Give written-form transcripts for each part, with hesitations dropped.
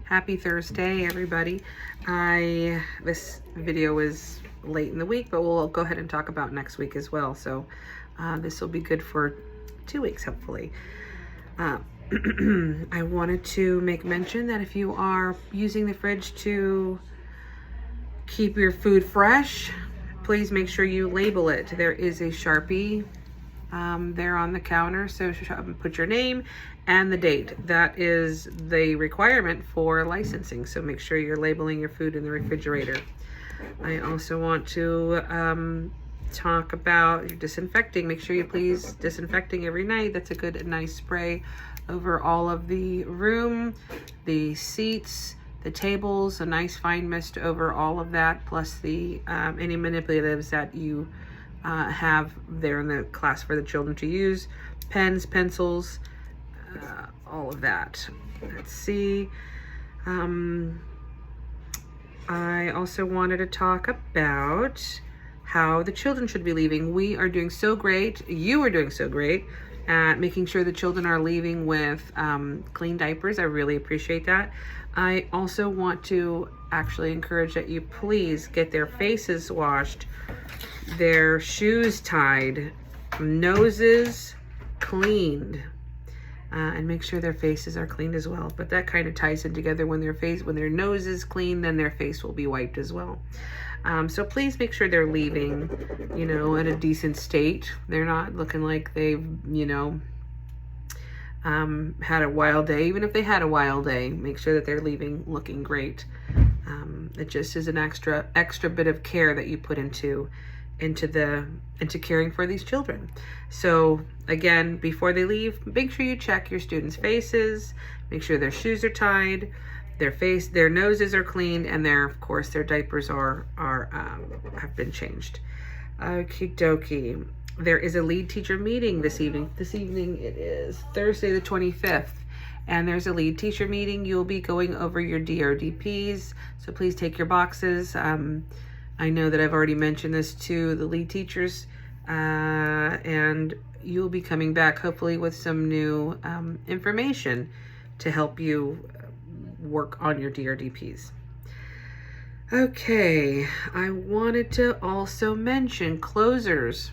Happy Thursday, everybody. This video is late in the week, but we'll go ahead and talk about next week as well. So this will be good for 2 weeks, hopefully. I wanted to make mention that if you are using the fridge to keep your food fresh, please make sure you label it. There is a Sharpie there on the counter, so put your name and the date. That is the requirement for licensing, so make sure you're labeling your food in the refrigerator. I also want to talk about disinfecting. Make sure you please disinfecting every night. That's a good nice spray over all of the room, the seats, the tables, a nice fine mist over all of that, plus the any manipulatives that you have there in the class for the children to use, pens, pencils, all of that. Let's see. I also wanted to talk about how the children should be leaving. We are doing so great. You are doing so great at making sure the children are leaving with clean diapers. I really appreciate that. I also want to actually encourage that you please get their faces washed, their shoes tied, noses cleaned, and make sure their faces are cleaned as well. But that kind of ties in together. When their nose is clean, then their face will be wiped as well. So please make sure they're leaving, in a decent state. They're not looking like they've, had a wild day. Even if they had a wild day, make sure that they're leaving looking great. It just is an extra bit of care that you put into caring for these children. So again, before they leave, make sure you check your students' faces, make sure their shoes are tied, their noses are cleaned, and of course their diapers have been changed. Okie dokie. There is a lead teacher meeting this evening. This evening it is Thursday the 25th. And there's a lead teacher meeting. You'll be going over your DRDPs, so please take your boxes. I know that I've already mentioned this to the lead teachers, and you'll be coming back hopefully with some new information to help you work on your DRDPs. Okay, I wanted to also mention closers.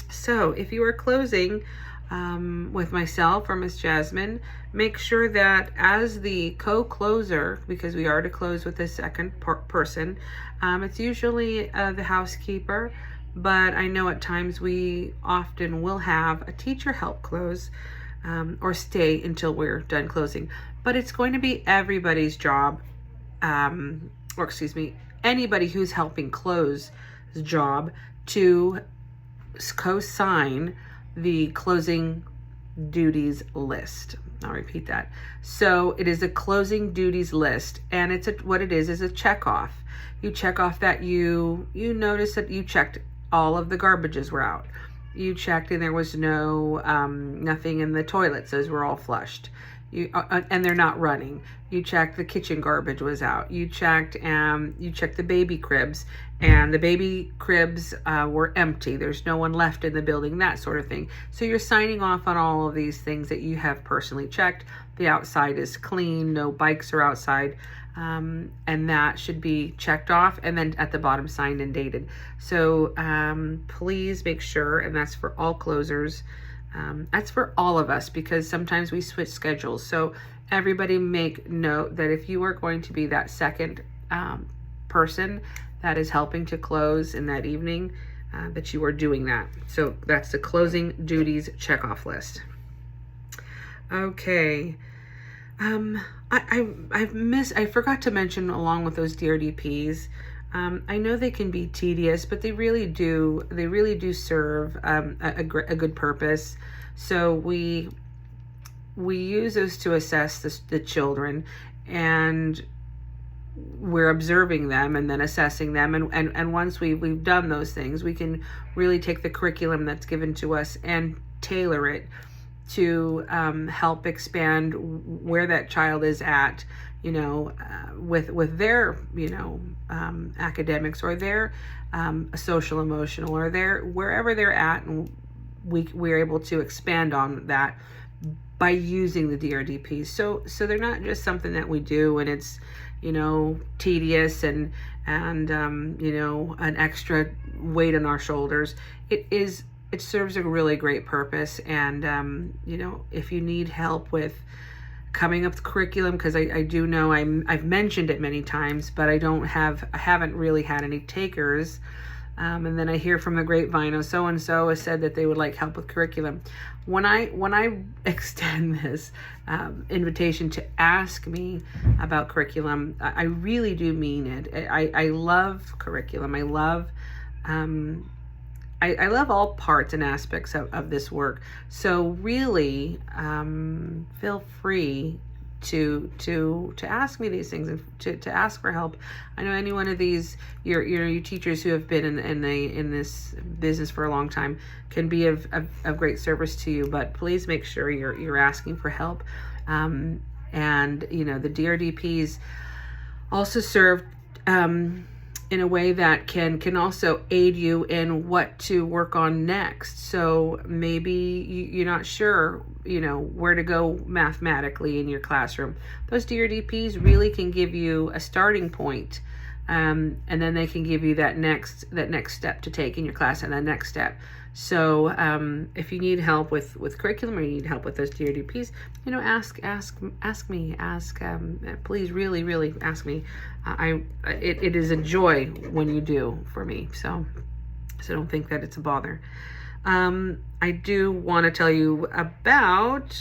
So if you are closing with myself or Miss Jasmine, make sure that as the co-closer, because we are to close with the second person, it's usually the housekeeper, but I know at times we often will have a teacher help close or stay until we're done closing. But it's going to be everybody's job, anybody who's helping close job to co-sign the closing duties list. I'll repeat that. So it is a closing duties list, and what it is a check off. You check off that you notice that you checked all of the garbages were out. You checked and there was nothing in the toilets. Those were all flushed. And they're not running. You checked the kitchen garbage was out. You checked the baby cribs, and the baby cribs were empty. There's no one left in the building, that sort of thing. So you're signing off on all of these things that you have personally checked. The outside is clean, no bikes are outside, and that should be checked off, and then at the bottom signed and dated. So please make sure, and that's for all closers. That's for all of us, because sometimes we switch schedules. So everybody make note that if you are going to be that second person that is helping to close in that evening, that you are doing that. So that's the closing duties checkoff list. Okay. I forgot to mention, along with those DRDPs, I know they can be tedious, but they really do serve a good purpose. So we use those to assess the children, and we're observing them and then assessing them. And once we've done those things, we can really take the curriculum that's given to us and tailor it to help expand where that child is at, with their, academics, or their social emotional, or their wherever they're at, and we're able to expand on that by using the DRDPs. So they're not just something that we do and it's, tedious and an extra weight on our shoulders. It serves a really great purpose. And, if you need help with coming up with curriculum, because I do know I've mentioned it many times, but I haven't really had any takers. And then I hear from the grapevine, oh, so-and-so has said that they would like help with curriculum. When I extend this invitation to ask me about curriculum, I really do mean it. I love curriculum. I love all parts and aspects of this work. So really, feel free to ask me these things and to ask for help. I know any one of these, your teachers who have been in this business for a long time can be of great service to you, but please make sure you're asking for help. And the DRDPs also serve in a way that can also aid you in what to work on next. So maybe you're not sure, where to go mathematically in your classroom. Those DRDPs really can give you a starting point. And then they can give you that next step to take in your class and that next step. So if you need help with curriculum or you need help with those DRDPs, ask me, please, really ask me. It is a joy when you do for me. So don't think that it's a bother. I do want to tell you about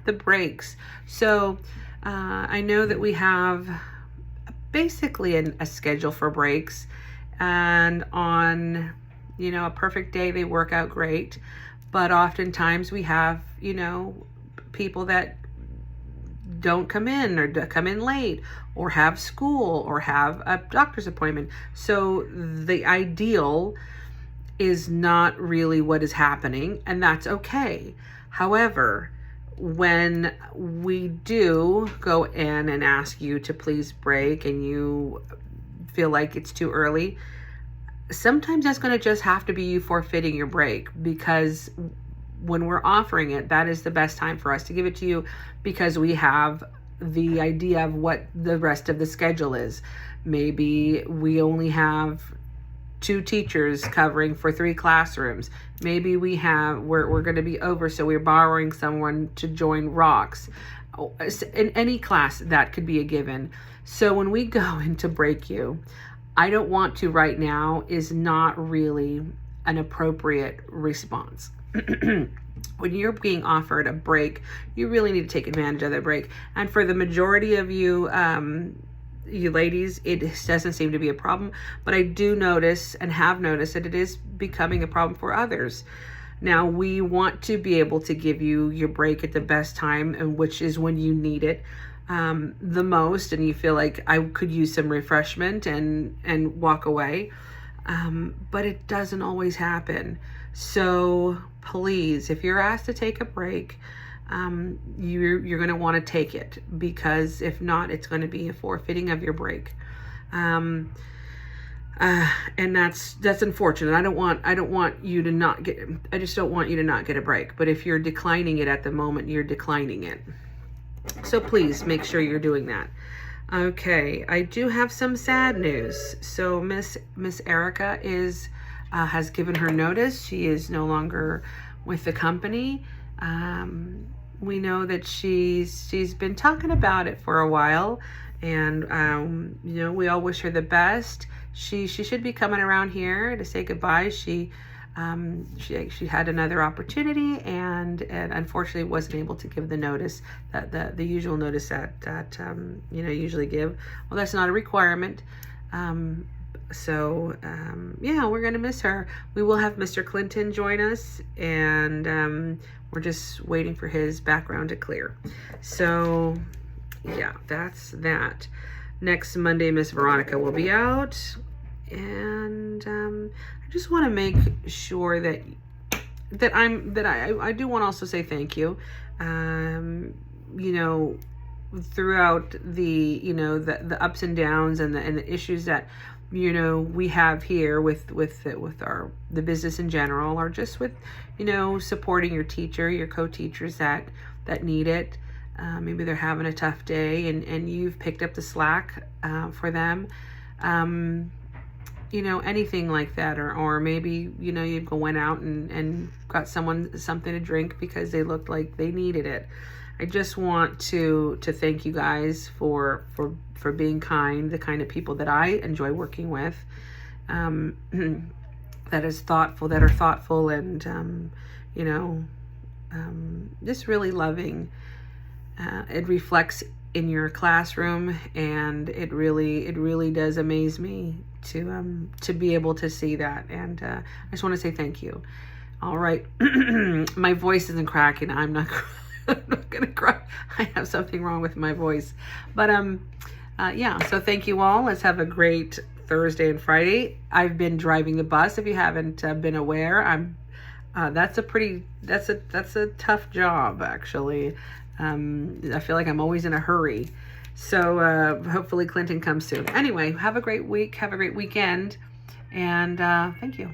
the breaks. So I know that we have basically a schedule for breaks, and on a perfect day they work out great, but oftentimes we have people that don't come in or come in late or have school or have a doctor's appointment. So the ideal is not really what is happening, and that's okay. However, when we do go in and ask you to please break and you feel like it's too early, sometimes that's going to just have to be you forfeiting your break, because when we're offering it, that is the best time for us to give it to you, because we have the idea of what the rest of the schedule is. Maybe we only have 2 teachers covering for 3 classrooms. Maybe we're going to be over, so we're borrowing someone to join rocks. In any class, that could be a given. So when we go into break you, I don't want to right now is not really an appropriate response. When you're being offered a break, you really need to take advantage of that break. And for the majority of you, you ladies, it doesn't seem to be a problem, but I do notice and have noticed that it is becoming a problem for others. Now, we want to be able to give you your break at the best time, and which is when you need it the most, and you feel like I could use some refreshment and walk away. But it doesn't always happen. So please, if you're asked to take a break, you're going to want to take it, because if not, it's going to be a forfeiting of your break. And that's unfortunate. I don't want you to not get, I just don't want you to not get a break. But if you're declining it at the moment, you're declining it. So please make sure you're doing that. Okay, I do have some sad news. So Miss Erica has given her notice. She is no longer with the company. We know that she's been talking about it for a while, and we all wish her the best. She should be coming around here to say goodbye. She had another opportunity, and unfortunately wasn't able to give the notice, that the usual notice that usually give. Well, that's not a requirement. So we're gonna miss her. We will have Mr. Clinton join us, and we're just waiting for his background to clear. So yeah, that's that. Next Monday, Miss Veronica will be out, and I just want to make sure that I do want to also say thank you. Throughout the ups and downs and the issues that we have here with the business in general, or just with supporting your teacher, your co-teachers that that need it. Maybe they're having a tough day, and you've picked up the slack for them. You know, anything like that, or maybe, you know, you went out and got someone something to drink because they looked like they needed it. I just want to thank you guys for being kind, the kind of people that I enjoy working with, that are thoughtful, and you know, just really loving. It reflects in your classroom, and it really does amaze me to be able to see that. And I just want to say thank you. All right. My voice isn't cracking. I'm not gonna cry. I have something wrong with my voice. But yeah, so thank you all. Let's have a great Thursday and Friday. I've been driving the bus. If you haven't been aware, that's a tough job, actually. I feel like I'm always in a hurry. So hopefully Clinton comes soon. Anyway, have a great week. Have a great weekend. And thank you.